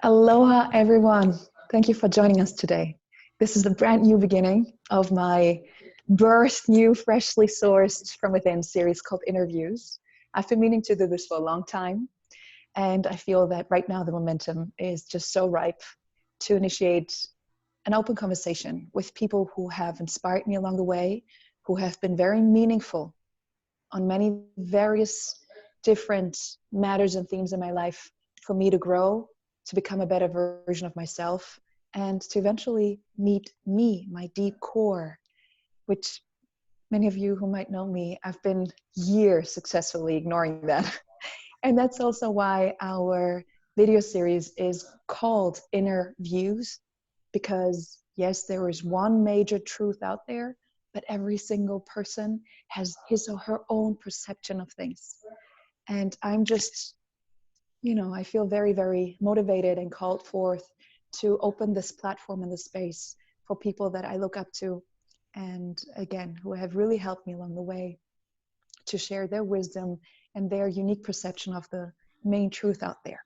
Aloha, everyone. Thank you for joining us today. This is the brand new beginning of my birth, new, freshly sourced from within series called Innerviews. I've been meaning to do this for a long time, and I feel that right now the momentum is just so ripe to initiate an open conversation with people who have inspired me along the way, who have been very meaningful on many various different matters and themes in my life for me to grow, to become a better version of myself, and to eventually meet me, my deep core, which many of you who might know me, I've been years successfully ignoring that. And that's also why our video series is called Innerviews, because yes, there is one major truth out there, but every single person has his or her own perception of things. And I'm just, I feel very, very motivated and called forth to open this platform and this space for people that I look up to, and again, who have really helped me along the way to share their wisdom and their unique perception of the main truth out there.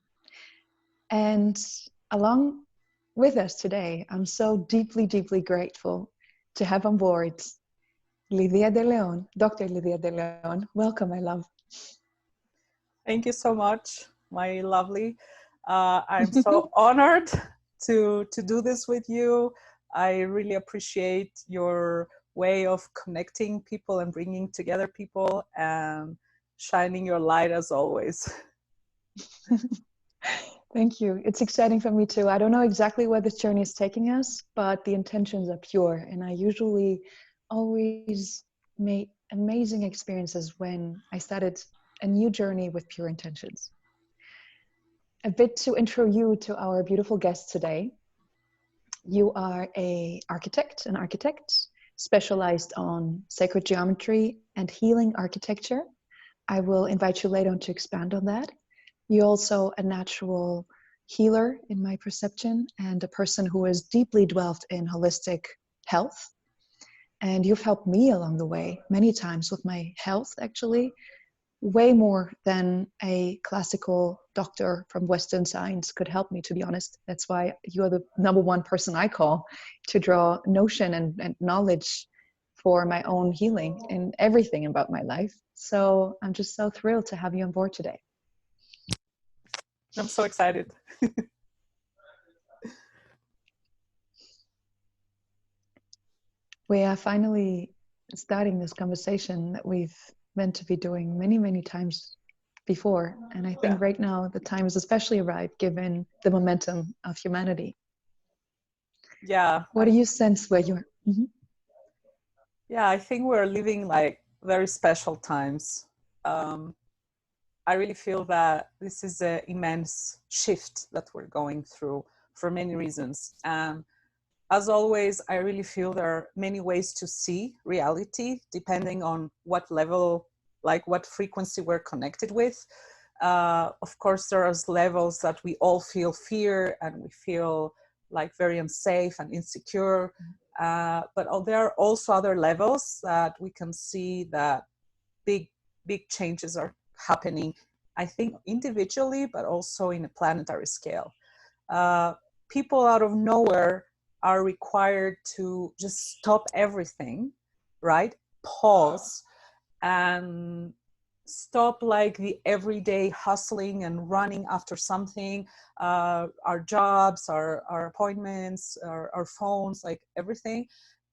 And along with us today, I'm so deeply, deeply grateful to have on board Lydia de León, Dr. Lydia de León. Welcome, my love. Thank you so much, my lovely. I'm so honored to do this with you. I really appreciate your way of connecting people and bringing together people and shining your light as always. Thank you. It's exciting for me too. I don't know exactly where this journey is taking us, but the intentions are pure. And I usually always made amazing experiences when I started a new journey with pure intentions. A bit to intro you to our beautiful guest today. You are an architect, specialized on sacred geometry and healing architecture. I will invite you later on to expand on that. You're also a natural healer in my perception, and a person who has deeply dwelled in holistic health. And you've helped me along the way many times with my health, actually, way more than a classical doctor from Western science could help me, to be honest. That's why you're the number one person I call to draw notion and knowledge for my own healing in everything about my life. So I'm just so thrilled to have you on board today. I'm so excited. We are finally starting this conversation that we've meant to be doing many, many times before. And I think right now the time is especially arrived given the momentum of humanity. Yeah. What do you sense where you're? Mm-hmm. Yeah, I think we're living like very special times. I really feel that this is an immense shift that we're going through for many reasons. And as always, I really feel there are many ways to see reality depending on what level, like what frequency we're connected with. Of course, there are levels that we all feel fear and we feel like very unsafe and insecure. But there are also other levels that we can see that big changes are happening, I think individually, but also in a planetary scale. People out of nowhere are required to just stop everything, right? Pause and stop like the everyday hustling and running after something, our jobs, our appointments, our phones, like everything.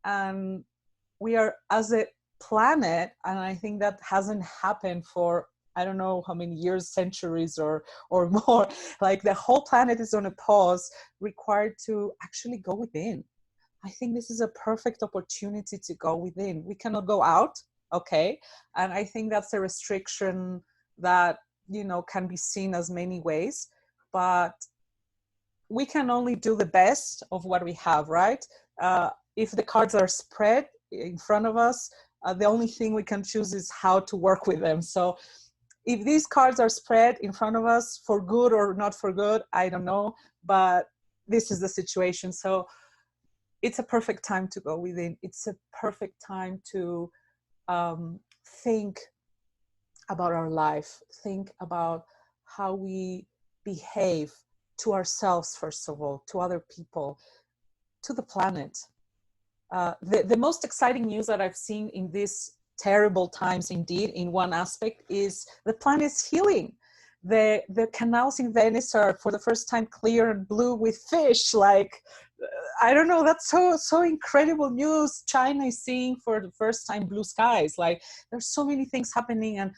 And we are, as a planet, and I think that hasn't happened for I don't know how many years, centuries or more, like the whole planet is on a pause, required to actually go within. I think this is a perfect opportunity to go within. We cannot go out, okay? And I think that's a restriction that, can be seen as many ways, but we can only do the best of what we have, right? If the cards are spread in front of us, the only thing we can choose is how to work with them. So if these cards are spread in front of us for good or not for good, I don't know, but this is the situation. So it's a perfect time to go within. It's a perfect time to think about our life, think about how we behave to ourselves, first of all, to other people, to the planet. The most exciting news that I've seen in these terrible times, indeed, in one aspect, is the planet is healing. The canals in Venice are for the first time clear and blue with fish. Like, I don't know, that's so incredible news. China is seeing for the first time blue skies. Like, there's so many things happening, and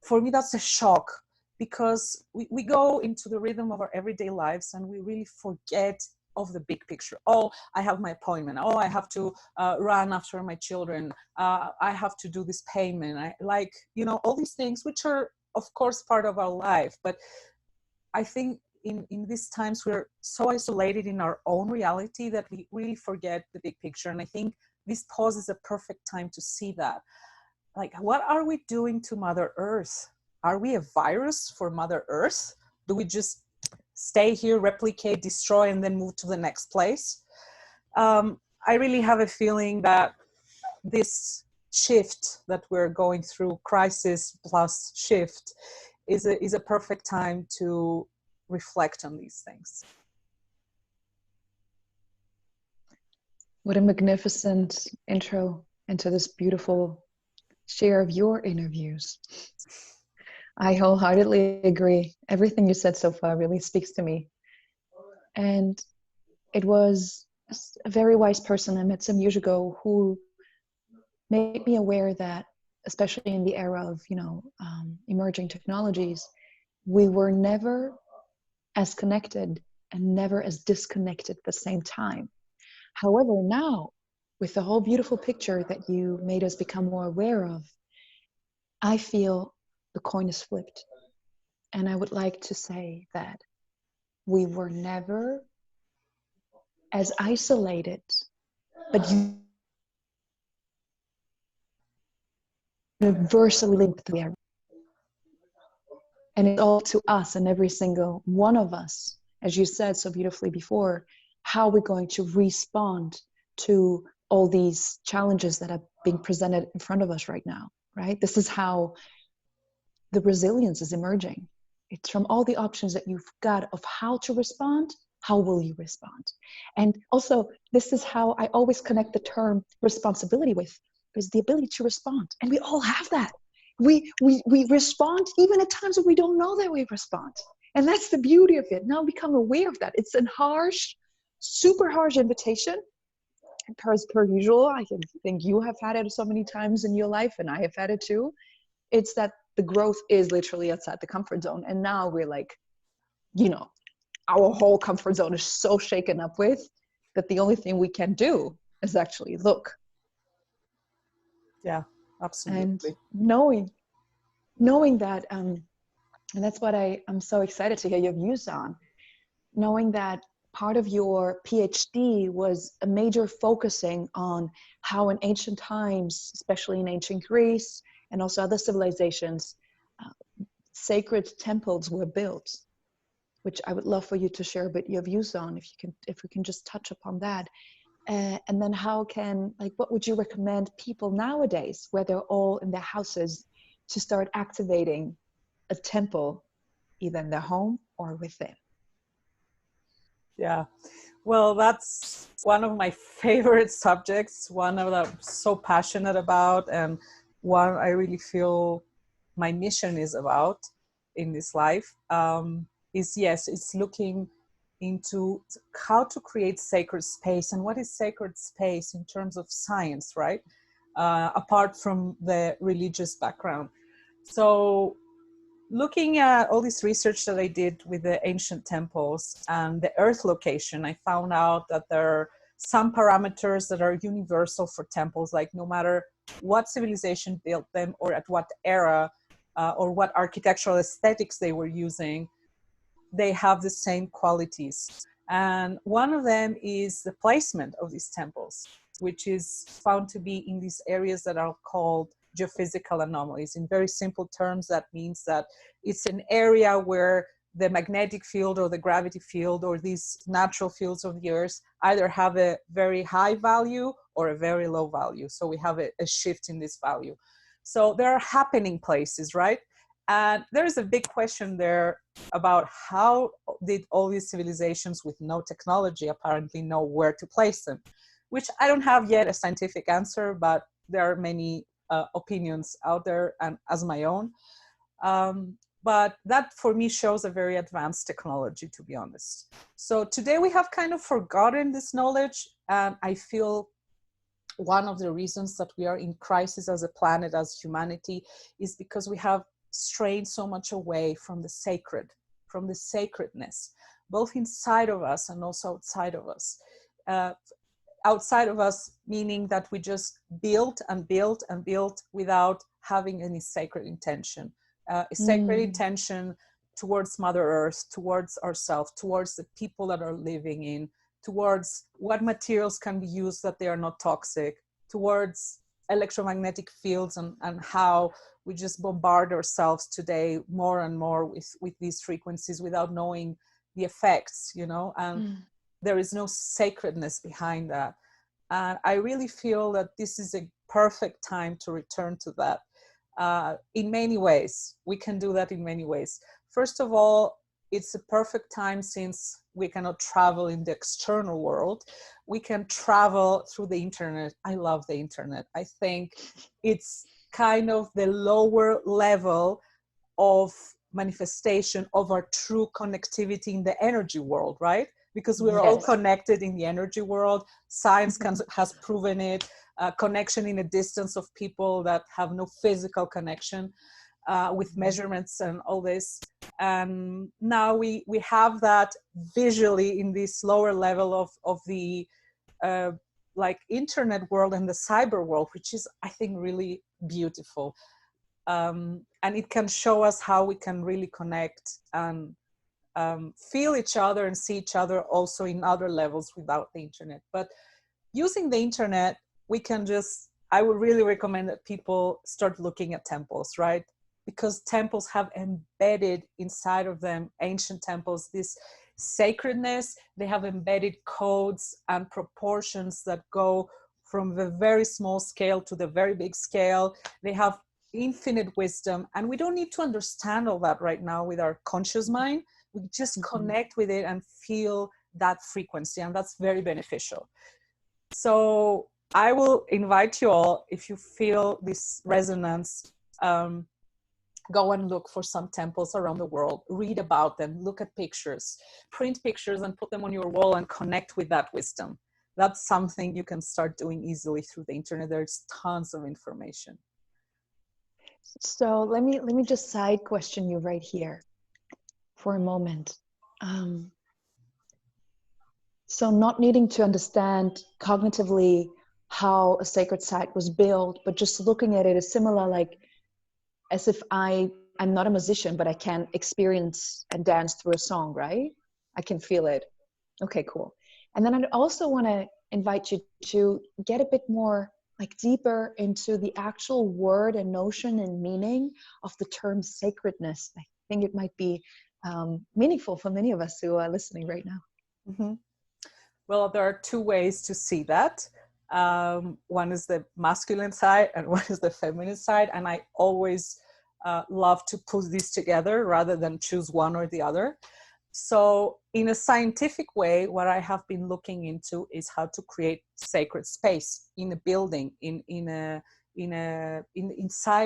for me that's a shock, because we go into the rhythm of our everyday lives and we really forget of the big picture. Oh, I have my appointment. Oh, I have to run after my children. I have to do this payment. All these things, which are of course part of our life. But I think in these times we're so isolated in our own reality that we really forget the big picture. And I think this pause is a perfect time to see that. Like, what are we doing to Mother Earth? Are we a virus for Mother Earth? Do we just stay here, replicate, destroy, and then move to the next place? I really have a feeling that this shift that we're going through, crisis plus shift, is a perfect time to reflect on these things. What a magnificent intro into this beautiful share of your interviews. I wholeheartedly agree. Everything you said so far really speaks to me. And it was a very wise person I met some years ago who made me aware that, especially in the era of, emerging technologies, we were never as connected and never as disconnected at the same time. However, now, with the whole beautiful picture that you made us become more aware of, I feel the coin is flipped. And I would like to say that we were never as isolated, but universally linked together. And it's all to us and every single one of us, as you said so beautifully before, how we're going to respond to all these challenges that are being presented in front of us right now, right? This is how the resilience is emerging. It's from all the options that you've got of how to respond, how will you respond? And also, this is how I always connect the term responsibility with, is the ability to respond. And we all have that. We respond even at times when we don't know that we respond. And that's the beauty of it. Now become aware of that. It's a harsh, super harsh invitation. Per usual, I think you have had it so many times in your life, and I have had it too. It's that the growth is literally outside the comfort zone. And now we're like, our whole comfort zone is so shaken up with that the only thing we can do is actually look. Yeah, absolutely. And knowing that, and that's what I'm so excited to hear your views on, knowing that part of your PhD was a major focusing on how in ancient times, especially in ancient Greece and also other civilizations, sacred temples were built, which I would love for you to share a bit your views on, if we can just touch upon that. And then what would you recommend people nowadays, where they're all in their houses, to start activating a temple, either in their home or within? Yeah, well, that's one of my favorite subjects, one that I'm so passionate about, and one I really feel my mission is about in this life. It's looking into how to create sacred space, and what is sacred space in terms of science, right? Apart from the religious background. So looking at all this research that I did with the ancient temples and the earth location, I found out that there are some parameters that are universal for temples, like no matter what civilization built them or at what era or what architectural aesthetics they were using, they have the same qualities. And one of them is the placement of these temples, which is found to be in these areas that are called geophysical anomalies. In very simple terms, that means that it's an area where the magnetic field or the gravity field or these natural fields of the earth either have a very high value or a very low value. So we have a shift in this value. So there are happening places, right? And there's a big question there about how did all these civilizations with no technology apparently know where to place them? Which I don't have yet a scientific answer, but there are many opinions out there, and as my own. But that for me shows a very advanced technology, to be honest. So today we have kind of forgotten this knowledge, and I feel one of the reasons that we are in crisis as a planet, as humanity, is because we have strayed so much away from the sacred, from the sacredness, both inside of us and also outside of us. Outside of us, meaning that we just built and built and built without having any sacred intention. A sacred intention towards Mother Earth, towards ourselves, towards the people that are living in, towards what materials can be used that they are not toxic, towards electromagnetic fields and how we just bombard ourselves today more and more with these frequencies without knowing the effects, you know, and there is no sacredness behind that. And I really feel that this is a perfect time to return to that. In many ways, we can do that in many ways. First of all, it's a perfect time since we cannot travel in the external world. We can travel through the internet. I love the internet. I think it's kind of the lower level of manifestation of our true connectivity in the energy world, right? Because we're all connected in the energy world. Science has proven it. Connection in a distance of people that have no physical connection, with measurements and all this. And now we have that visually in this lower level of the like internet world and the cyber world, which is, I think, really beautiful. And it can show us how we can really connect and feel each other and see each other also in other levels without the internet. But using the internet, we can just, I would really recommend that people start looking at temples, right? Because temples have embedded inside of them, ancient temples, this sacredness. They have embedded codes and proportions that go from the very small scale to the very big scale. They have infinite wisdom, and we don't need to understand all that right now with our conscious mind. We just connect with it and feel that frequency, and that's very beneficial. So I will invite you all, if you feel this resonance, go and look for some temples around the world, read about them, look at pictures, print pictures and put them on your wall and connect with that wisdom. That's something you can start doing easily through the internet. There's tons of information. So let me just side question you right here for a moment. So not needing to understand cognitively how a sacred site was built, but just looking at it as similar, like as if I'm not a musician, but I can experience and dance through a song, right? I can feel it. Okay, cool. And then I'd also want to invite you to get a bit more like deeper into the actual word and notion and meaning of the term sacredness. I think it might be meaningful for many of us who are listening right now. Mm-hmm. Well, there are two ways to see that. One is the masculine side and one is the feminine side. And I always love to put these together rather than choose one or the other. So in a scientific way, what I have been looking into is how to create sacred space in a building, inside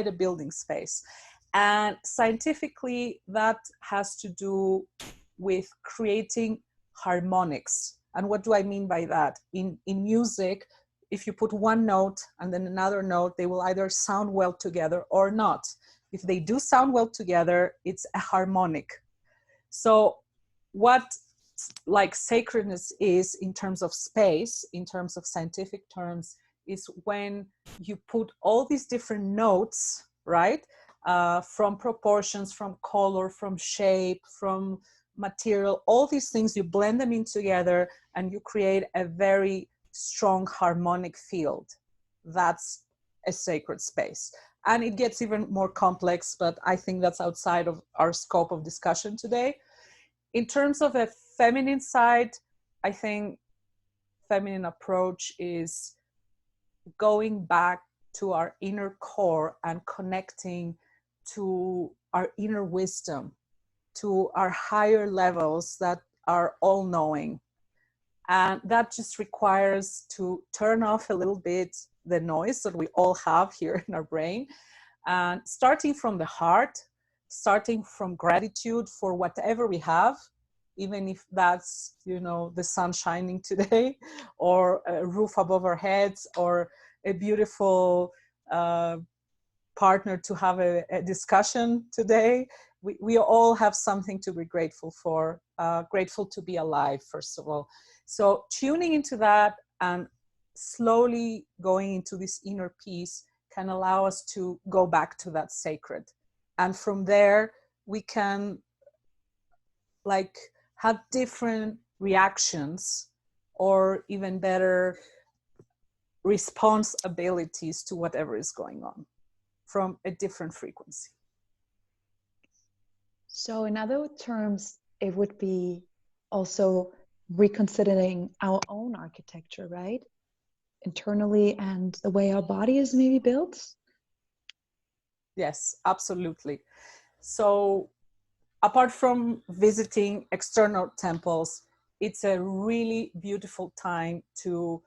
a building space. And scientifically, that has to do with creating harmonics. And what do I mean by that? In music, if you put one note and then another note, they will either sound well together or not. If they do sound well together, it's a harmonic. So what like sacredness is in terms of space, in terms of scientific terms, is when you put all these different notes, right? From proportions, from color, from shape, from material, all these things, you blend them in together and you create a very strong harmonic field. That's a sacred space. And it gets even more complex, but I think that's outside of our scope of discussion today. In terms of a feminine side, I think feminine approach is going back to our inner core and connecting to our inner wisdom, to our higher levels that are all knowing. And that just requires to turn off a little bit the noise that we all have here in our brain, and starting from the heart, starting from gratitude for whatever we have, even if that's, you know, the sun shining today, or a roof above our heads, or a beautiful partner to have a discussion today. We all have something to be grateful for, grateful to be alive, first of all. So tuning into that and slowly going into this inner peace can allow us to go back to that sacred. And from there, we can like have different reactions, or even better, response abilities to whatever is going on from a different frequency. So in other terms, it would be also reconsidering our own architecture, right? Internally, and the way our body is maybe built. Yes, absolutely. So apart from visiting external temples, it's a really beautiful time to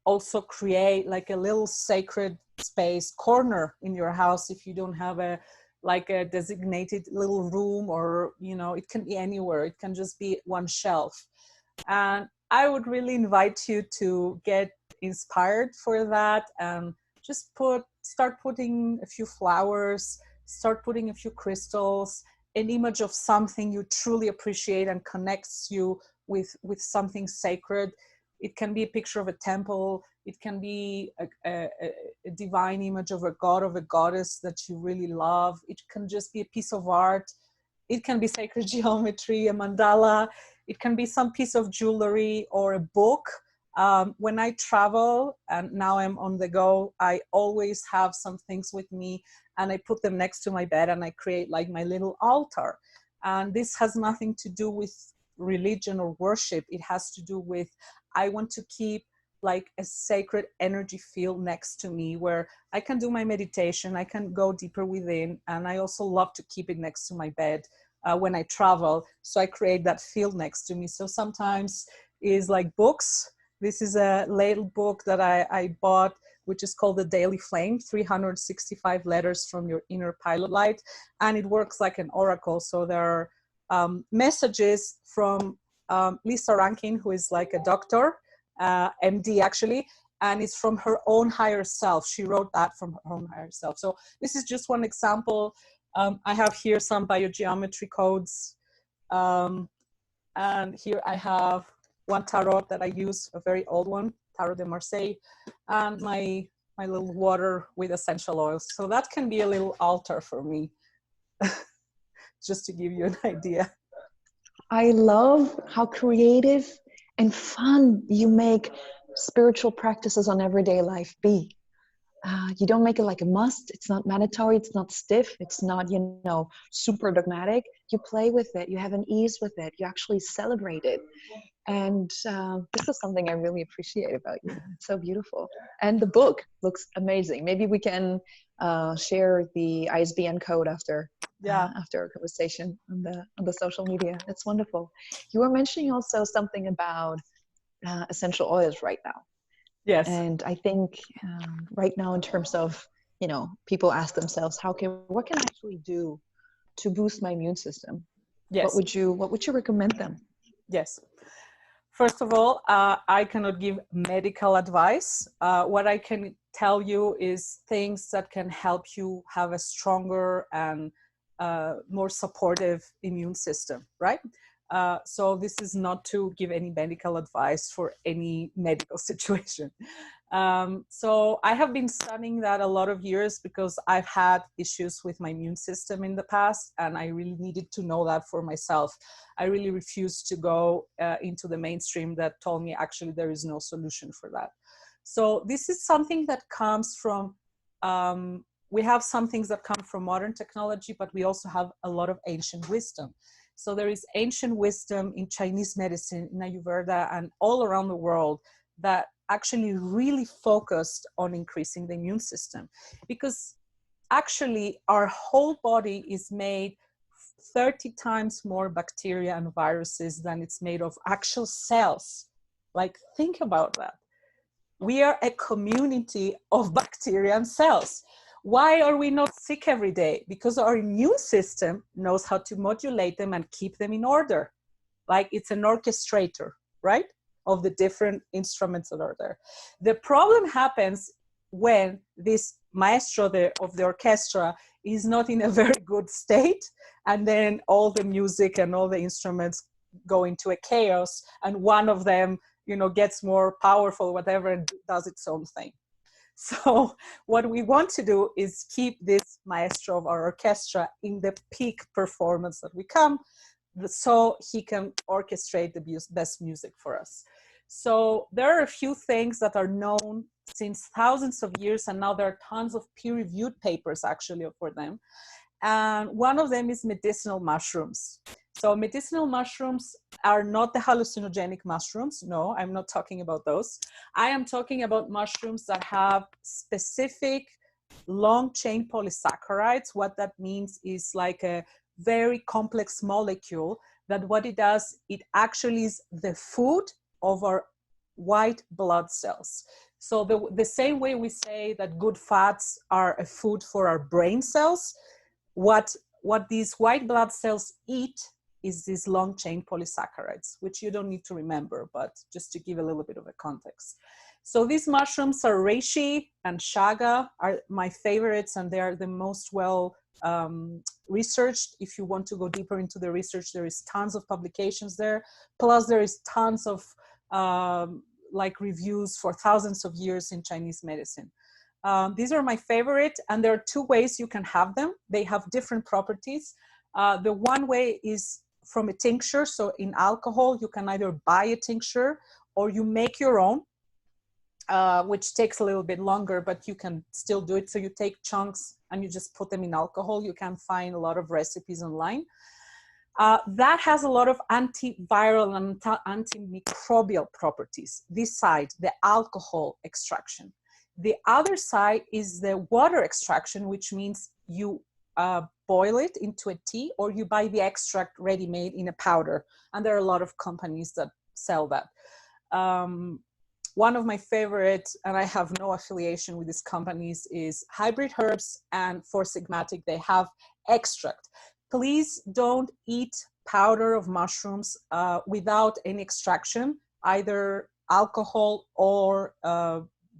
also create like a little sacred space corner in your house. If you don't have a like a designated little room, or, you know, it can be anywhere. It can just be one shelf. And I would really invite you to get inspired for that, and just start putting a few flowers, start putting a few crystals, an image of something you truly appreciate and connects you with something sacred. It can be a picture of a temple. It can be a divine image of a god, of a goddess that you really love. It can just be a piece of art. It can be sacred geometry, a mandala. It can be some piece of jewelry or a book. When I travel, and now I'm on the go, I always have some things with me, and I put them next to my bed, and I create like my little altar. And this has nothing to do with religion or worship. It has to do with, I want to keep like a sacred energy field next to me where I can do my meditation, I can go deeper within, and I also love to keep it next to my bed when I travel. So I create that field next to me. So sometimes is like books. This is a little book that I bought, which is called The Daily Flame, 365 Letters from Your Inner Pilot Light. And it works like an oracle. So there are messages from Lisa Rankin, who is like a doctor, MD actually, and it's from her own higher self. She wrote that from her own higher self. So this is just one example. I have here some biogeometry codes. And here I have one tarot that I use, a very old one, Tarot de Marseille, and my little water with essential oils. So that can be a little altar for me, just to give you an idea. I love how creative and fun you make spiritual practices on everyday life be. You don't make it like a must. It's not mandatory. It's not stiff. It's not, you know, super dogmatic. You play with it. You have an ease with it. You actually celebrate it. And this is something I really appreciate about you. It's so beautiful. And the book looks amazing. Maybe we can share the ISBN code after our conversation on the social media. That's wonderful. You were mentioning also something about essential oils right now. Yes. And I think right now, in terms of, you know, people ask themselves, what can I actually do to boost my immune system? Yes. What would you recommend them? Yes. First of all, I cannot give medical advice. What I can tell you is things that can help you have a stronger and more supportive immune system, right? So this is not to give any medical advice for any medical situation. So I have been studying that a lot of years because I've had issues with my immune system in the past, and I really needed to know that for myself. I really refused to go into the mainstream that told me actually there is no solution for that. So this is something that comes from, we have some things that come from modern technology, but we also have a lot of ancient wisdom. So there is ancient wisdom in Chinese medicine, in Ayurveda, and all around the world that actually really focused on increasing the immune system. Because actually our whole body is made 30 times more bacteria and viruses than it's made of actual cells. Like, think about that. We are a community of bacteria and cells. Why are we not sick every day? Because our immune system knows how to modulate them and keep them in order. Like, it's an orchestrator, right, of the different instruments that are there. The problem happens when this maestro of the orchestra is not in a very good state, and then all the music and all the instruments go into a chaos, and one of them, gets more powerful, whatever, and does its own thing. So what we want to do is keep this maestro of our orchestra in the peak performance that we come, so he can orchestrate the best music for us. So there are a few things that are known since thousands of years, and now there are tons of peer-reviewed papers actually for them. And one of them is medicinal mushrooms. So medicinal mushrooms are not the hallucinogenic mushrooms. No, I'm not talking about those. I am talking about mushrooms that have specific long-chain polysaccharides. What that means is like a very complex molecule that what it does, it actually is the food of our white blood cells. So the same way we say that good fats are a food for our brain cells, what these white blood cells eat is these long chain polysaccharides, which you don't need to remember, but just to give a little bit of a context. So these mushrooms are reishi and chaga are my favorites, and they are the most well researched. If you want to go deeper into the research, there is tons of publications there. Plus there is tons of like reviews for thousands of years in Chinese medicine. These are my favorite, and there are two ways you can have them. They have different properties. The one way is from a tincture. So in alcohol, you can either buy a tincture or you make your own, which takes a little bit longer, but you can still do it. So you take chunks and you just put them in alcohol. You can find a lot of recipes online. That has a lot of antiviral and antimicrobial properties. This side, the alcohol extraction. The other side is the water extraction, which means you boil it into a tea, or you buy the extract ready-made in a powder. And there are a lot of companies that sell that. One of my favorite, and I have no affiliation with these companies, is Hybrid Herbs and Four Sigmatic. They have extract. Please don't eat powder of mushrooms without any extraction, either alcohol or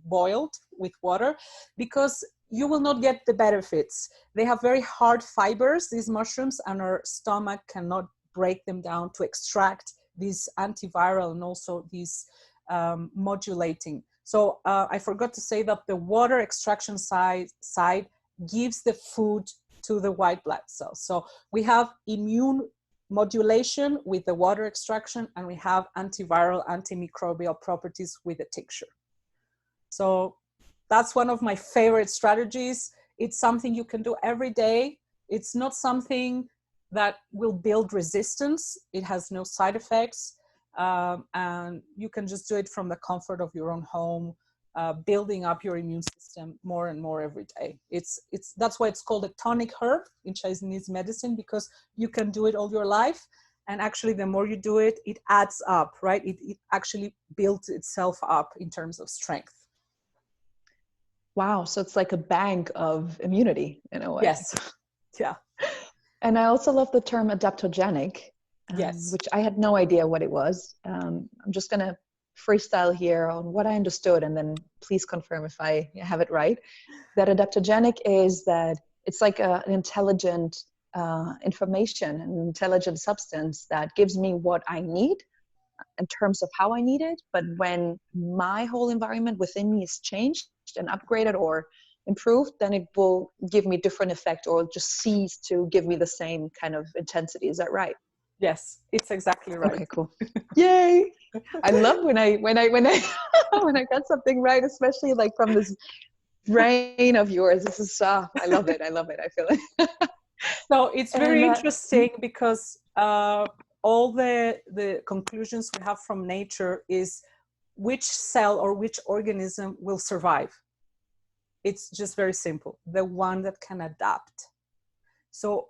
boiled with water, because you will not get the benefits. They have very hard fibers, these mushrooms, and our stomach cannot break them down to extract these antiviral and also these modulating. So I forgot to say that the water extraction side gives the food to the white blood cells. So we have immune modulation with the water extraction, and we have antiviral, antimicrobial properties with the tincture. So that's one of my favorite strategies. It's something you can do every day. It's not something that will build resistance. It has no side effects. And you can just do it from the comfort of your own home, building up your immune system more and more every day. That's why it's called a tonic herb in Chinese medicine, because you can do it all your life. And actually, the more you do it, it adds up, right? It actually builds itself up in terms of strength. Wow. So it's like a bank of immunity in a way. Yes. Yeah. And I also love the term adaptogenic, Yes. which I had no idea what it was. I'm just going to freestyle here on what I understood, and then please confirm if I have it right. That adaptogenic is that it's like an intelligent information, an intelligent substance that gives me what I need in terms of how I need it. But when my whole environment within me is changed and upgraded or improved, then it will give me different effect, or just cease to give me the same kind of intensity. Is that right? Yes, it's exactly right. Okay, cool. Yay! I love when I when I got something right, especially like from this brain of yours. This is I love it. I love it. I feel it. So it's very interesting because all the conclusions we have from nature is which cell or which organism will survive. It's just very simple. The one that can adapt. So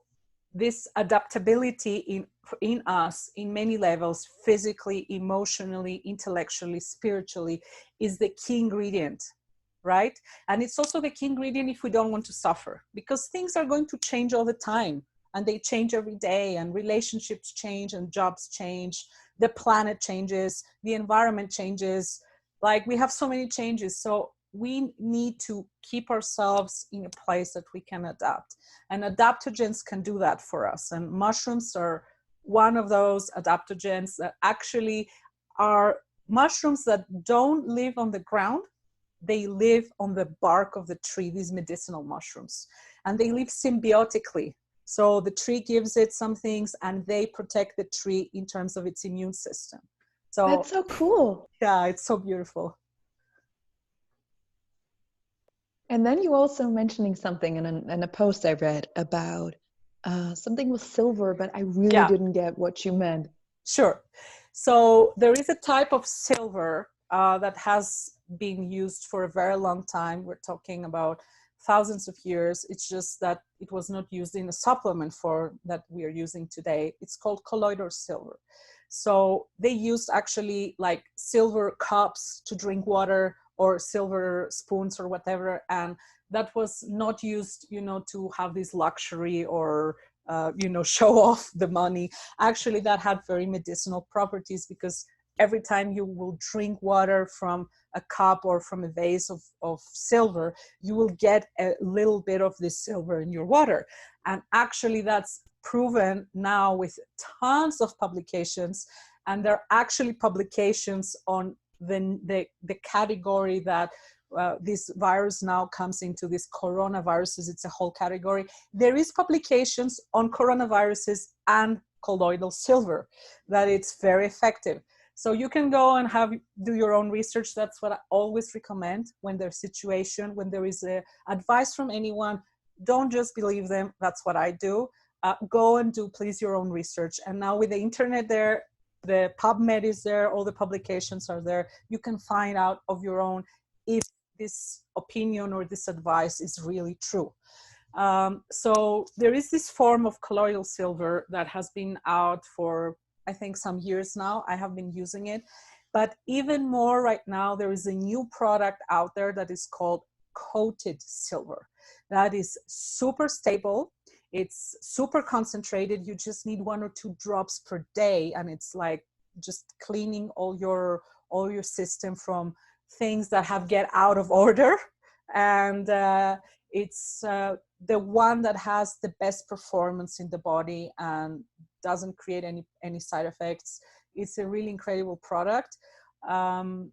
this adaptability in us in many levels, physically, emotionally, intellectually, spiritually, is the key ingredient, right? And it's also the key ingredient if we don't want to suffer, because things are going to change all the time, and they change every day, and relationships change, and jobs change, the planet changes, the environment changes, like we have so many changes. So we need to keep ourselves in a place that we can adapt, and adaptogens can do that for us. And mushrooms are one of those adaptogens that actually are mushrooms that don't live on the ground. They live on the bark of the tree, these medicinal mushrooms, and they live symbiotically. So the tree gives it some things, and they protect the tree in terms of its immune system. So That's so cool. yeah, it's so beautiful. And then you also mentioning something in a post I read about something with silver, but I really didn't get what you meant. Sure. So there is a type of silver that has been used for a very long time. We're talking about thousands of years. It's just that it was not used in a supplement form that we are using today. It's called colloidal silver. So they used actually like silver cups to drink water, or silver spoons or whatever. And that was not used, you know, to have this luxury or, you know, show off the money. Actually, that had very medicinal properties, because every time you will drink water from a cup or from a vase of silver, you will get a little bit of this silver in your water. And actually that's proven now with tons of publications. And there are actually publications on the category that this virus now comes into, this coronaviruses. It's a whole category. There is publications on coronaviruses and colloidal silver that it's very effective. So you can go and do your own research. That's what I always recommend when there's situation, when there is advice from anyone. Don't just believe them. That's what I do. Go and do, please, your own research. And now with the internet there, the PubMed is there, all the publications are there. You can find out of your own if this opinion or this advice is really true. So there is this form of colloidal silver that has been out for, I think, some years now. I have been using it. But even more right now, there is a new product out there that is called coated silver. That is super stable. It's super concentrated. You just need 1 or 2 drops per day, and it's like just cleaning all your system from things that have get out of order. And it's the one that has the best performance in the body and doesn't create any side effects. It's a really incredible product, and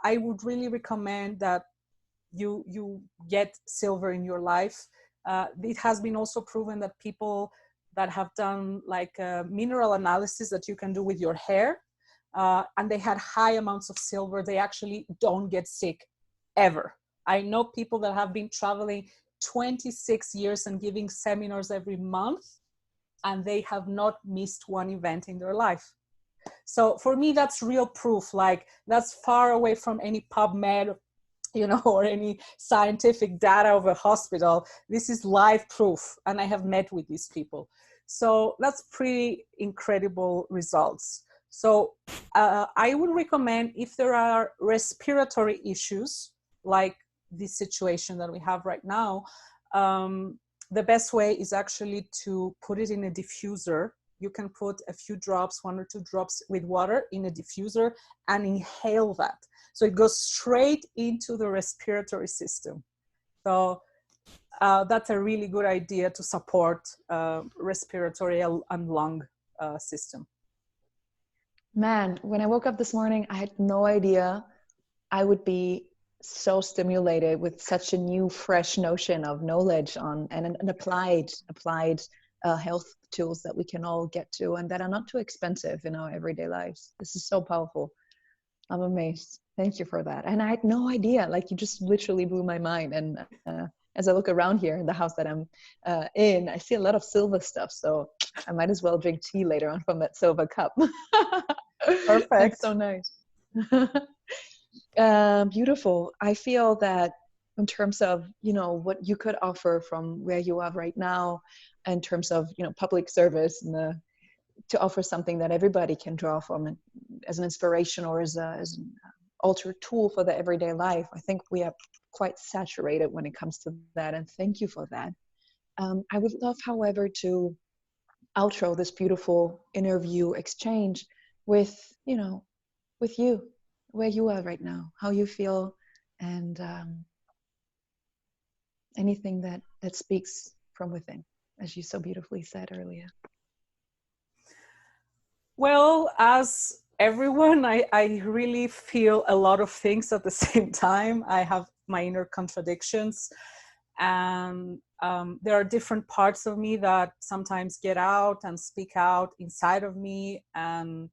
I would really recommend that you get silver in your life. It has been also proven that people that have done like a mineral analysis that you can do with your hair, and they had high amounts of silver, they actually don't get sick ever. I know people that have been traveling 26 years and giving seminars every month, and they have not missed one event in their life. So for me, that's real proof. Like, that's far away from any PubMed, you know, or any scientific data of a hospital. This is live proof, and I have met with these people. So that's pretty incredible results. So I would recommend, if there are respiratory issues like this situation that we have right now, the best way is actually to put it in a diffuser. You can put a few drops, 1 or 2 drops with water in a diffuser, and inhale that. So it goes straight into the respiratory system. So that's a really good idea to support respiratory and lung system. Man, when I woke up this morning, I had no idea I would be so stimulated with such a new, fresh notion of knowledge on and applied health tools that we can all get to and that are not too expensive in our everyday lives. This is so powerful. I'm amazed. Thank you for that. And I had no idea, like, you just literally blew my mind. And as I look around here in the house that I'm in, I see a lot of silver stuff. So I might as well drink tea later on from that silver cup. Perfect. That's so nice. Beautiful. I feel that in terms of, you know, what you could offer from where you are right now, in terms of, you know, public service and to offer something that everybody can draw from as an inspiration or as an altered tool for the everyday life. I think we are quite saturated when it comes to that, and thank you for that. I would love, however, to outro this beautiful interview exchange with, you know, with you, where you are right now, how you feel, and anything that speaks from within, as you so beautifully said earlier. Well, as everyone, I really feel a lot of things at the same time. I have my inner contradictions, and there are different parts of me that sometimes get out and speak out inside of me, and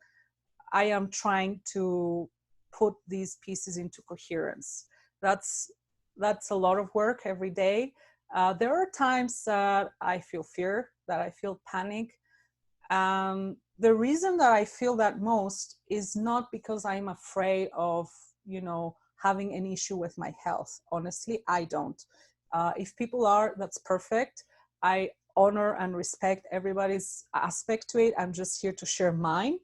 I am trying to put these pieces into coherence. That's a lot of work every day. There are times that I feel fear, that I feel panic. The reason that I feel that most is not because I'm afraid of, you know, having an issue with my health. Honestly, I don't. If people are, that's perfect. I honor and respect everybody's aspect to it. I'm just here to share mine.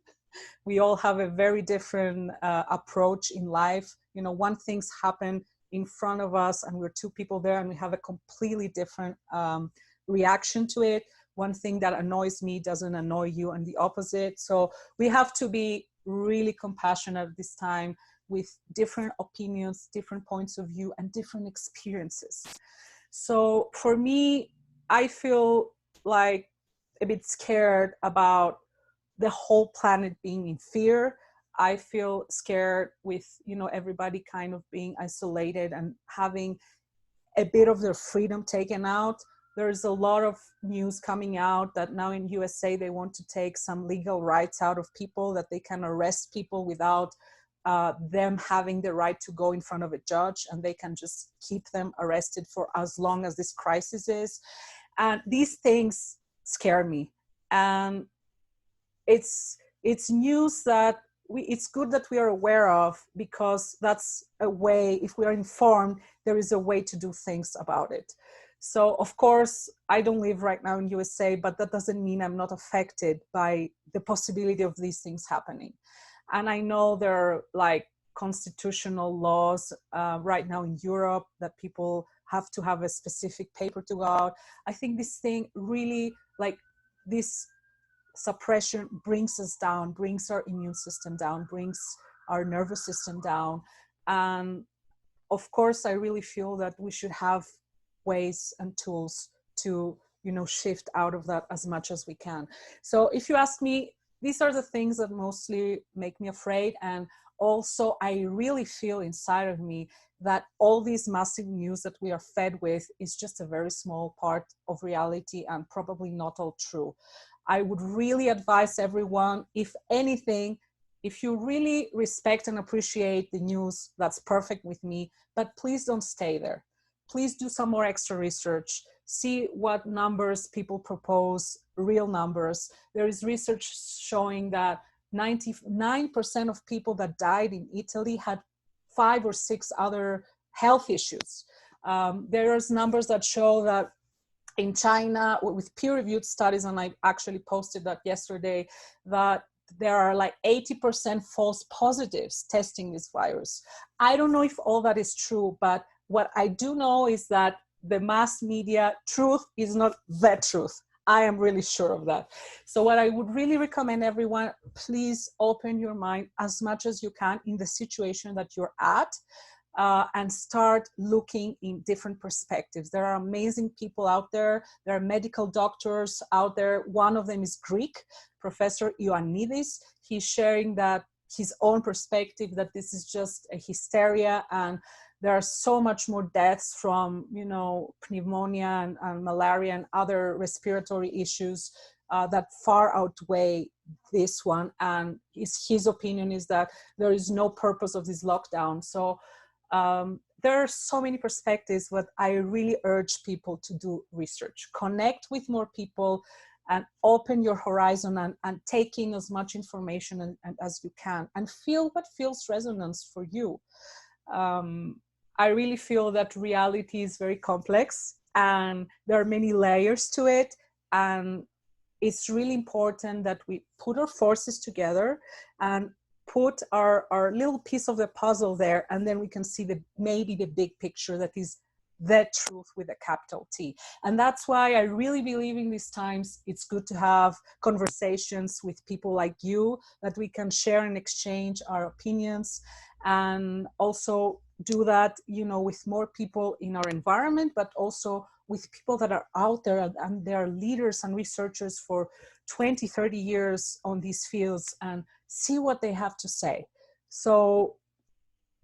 We all have a very different approach in life. You know, one thing's happen in front of us and we're two people there and we have a completely different reaction to it. One thing that annoys me doesn't annoy you, and the opposite. So we have to be really compassionate at this time with different opinions, different points of view, and different experiences. So for me, I feel like a bit scared about the whole planet being in fear. I feel scared with, you know, everybody kind of being isolated and having a bit of their freedom taken out. There's a lot of news coming out that now in USA they want to take some legal rights out of people, that they can arrest people without them having the right to go in front of a judge, and they can just keep them arrested for as long as this crisis is. And these things scare me. And it's news that it's good that we are aware of, because that's a way, if we are informed, there is a way to do things about it. So of course, I don't live right now in USA, but that doesn't mean I'm not affected by the possibility of these things happening. And I know there are like constitutional laws right now in Europe that people have to have a specific paper to go out. I think this thing really, like this suppression brings us down, brings our immune system down, brings our nervous system down. And of course, I really feel that we should have ways and tools to, you know, shift out of that as much as we can. So if you ask me, these are the things that mostly make me afraid. And also, I really feel inside of me that all these massive news that we are fed with is just a very small part of reality and probably not all true. I would really advise everyone, if anything, if you really respect and appreciate the news, that's perfect with me, but please don't stay there. Please do some more extra research. See what numbers people propose, real numbers. There is research showing that 99% of people that died in Italy had 5 or 6 other health issues. There's numbers that show that in China, with peer-reviewed studies, and I actually posted that yesterday, that there are like 80% false positives testing this virus. I don't know if all that is true, but what I do know is that the mass media truth is not the truth. I am really sure of that. So what I would really recommend everyone, please open your mind as much as you can in the situation that you're at. And start looking in different perspectives. There are amazing people out there. There are medical doctors out there. One of them is Greek, Professor Ioannidis. He's sharing that his own perspective, that this is just a hysteria, and there are so much more deaths from, you know, pneumonia and malaria and other respiratory issues that far outweigh this one. And his opinion is that there is no purpose of this lockdown. So there are so many perspectives, but I really urge people to do research, connect with more people, and open your horizon and take in as much information and as you can, and feel what feels resonance for you. I really feel that reality is very complex and there are many layers to it. And it's really important that we put our forces together and put our little piece of the puzzle there, and then we can see maybe the big picture that is the truth with a capital T. And that's why I really believe in these times it's good to have conversations with people like you, that we can share and exchange our opinions, and also do that, you know, with more people in our environment, but also with people that are out there and they are leaders and researchers for 20, 30 years on these fields, and see what they have to say. So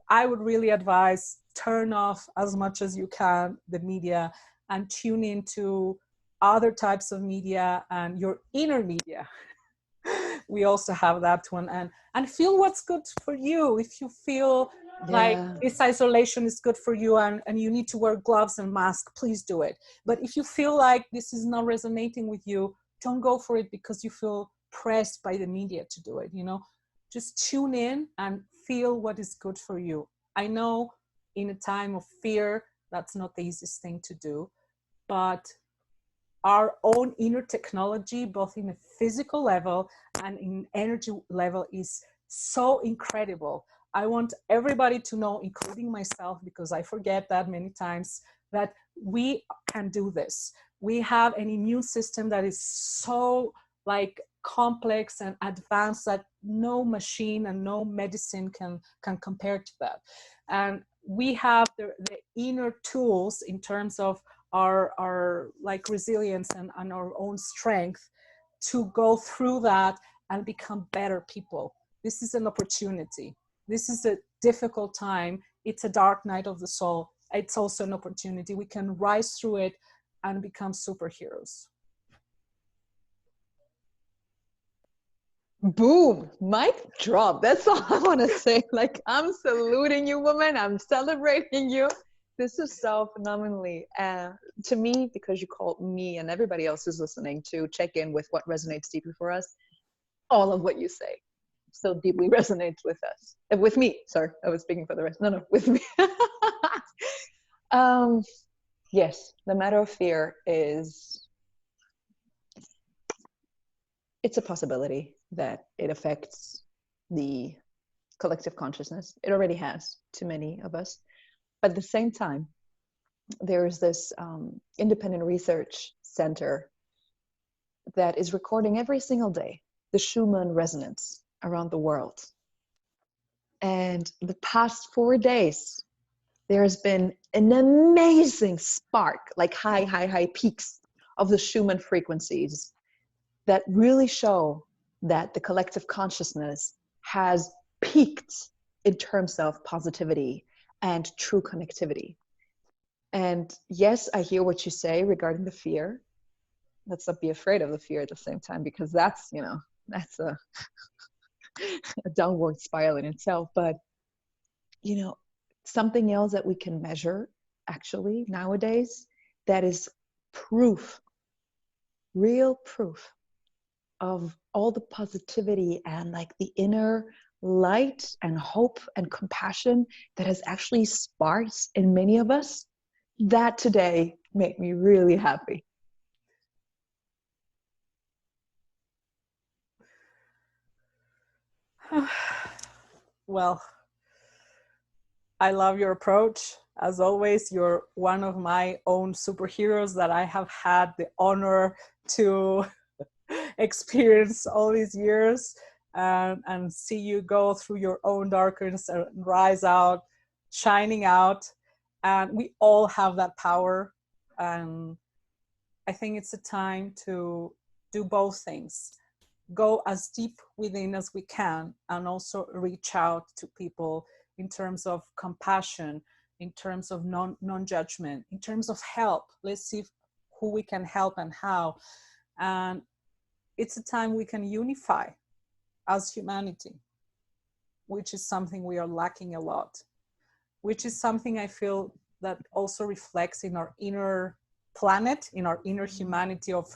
I would really advise, turn off as much as you can the media and tune into other types of media and your inner media. We also have that one, and feel what's good for you. If you feel like this isolation is good for you and you need to wear gloves and mask, please do it. But if you feel like this is not resonating with you, don't go for it because you feel pressed by the media to do it. You know, just tune in and feel what is good for you. I know in a time of fear, that's not the easiest thing to do, but our own inner technology, both in a physical level and in energy level, is so incredible. I want everybody to know, including myself, because I forget that many times, that we can do this. We have an immune system that is so like complex and advanced that no machine and no medicine can compare to that. And we have the inner tools in terms of our like resilience and our own strength to go through that and become better people. This is an opportunity. This is a difficult time. It's a dark night of the soul. It's also an opportunity. We can rise through it and become superheroes. Boom, mic drop. That's all I want to say. Like, I'm saluting you, woman. I'm celebrating you. This is so phenomenally, to me, because you called me and everybody else who's listening to check in with what resonates deeply for us. All of what you say so deeply resonates with us. With me, sorry, I was speaking for the rest. No, with me. Yes, the matter of fear is, it's a possibility that it affects the collective consciousness. It already has to many of us. But at the same time, there is this independent research center that is recording every single day the Schumann resonance around the world. And the past 4 days, there has been an amazing spark, like high peaks of the Schumann frequencies that really show that the collective consciousness has peaked in terms of positivity and true connectivity. And yes, I hear what you say regarding the fear. Let's not be afraid of the fear at the same time, because that's, you know, that's a downward spiral in itself. But, you know, something else that we can measure actually nowadays, that is proof, real proof of all the positivity and like the inner light and hope and compassion that has actually sparked in many of us. That today made me really happy. Well, I love your approach. As always, you're one of my own superheroes that I have had the honor to experience all these years, and see you go through your own darkness and rise out, shining out. And we all have that power. And I think it's a time to do both things. Go as deep within as we can, and also reach out to people in terms of compassion, in terms of non-judgment, in terms of help. Let's see who we can help and how. And it's a time we can unify as humanity, which is something we are lacking a lot, which is something I feel that also reflects in our inner planet, in our inner humanity of,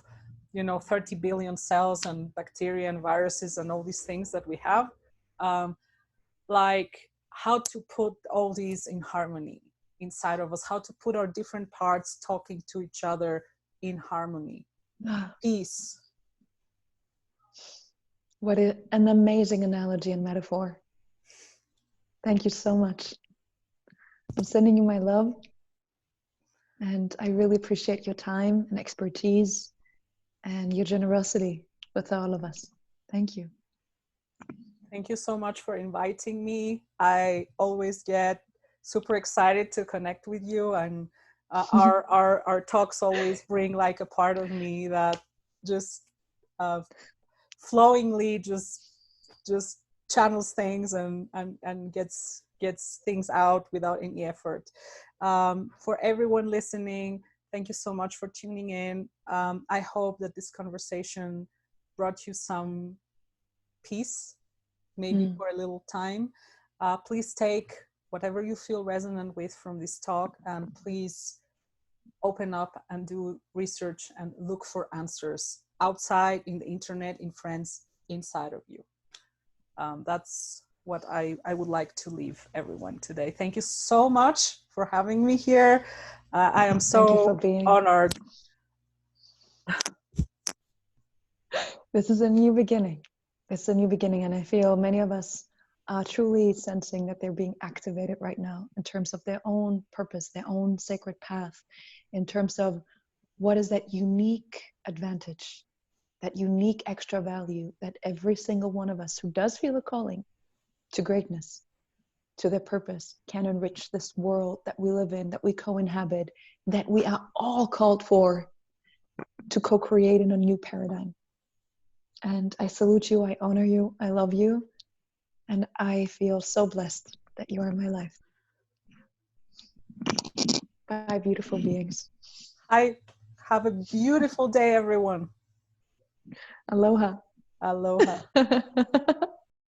30 billion cells and bacteria and viruses and all these things that we have. Like how to put all these in harmony. inside of us, how to put our different parts talking to each other in harmony. Peace. What an amazing analogy and metaphor. Thank you so much. I'm sending you my love, and I really appreciate your time and expertise and your generosity with all of us. Thank you. Thank you so much for inviting me. I always get super excited to connect with you, and our talks always bring like a part of me that just flowingly just channels things and gets things out without any effort. For everyone listening, thank you so much for tuning in. I hope that this conversation brought you some peace, maybe for a little time. Please take whatever you feel resonant with from this talk, and please open up and do research and look for answers outside, in the internet, in friends, inside of you. That's what I would like to leave everyone today. Thank you so much for having me here. I am so honored. This is a new beginning. It's a new beginning, and I feel many of us are truly sensing that they're being activated right now in terms of their own purpose, their own sacred path, in terms of what is that unique advantage, that unique extra value that every single one of us who does feel a calling to greatness, to their purpose, can enrich this world that we live in, that we co-inhabit, that we are all called for to co-create in a new paradigm. And I salute you, I honor you, I love you, and I feel so blessed that you are in my life. Bye, beautiful beings. Have a beautiful day, everyone. Aloha. Aloha.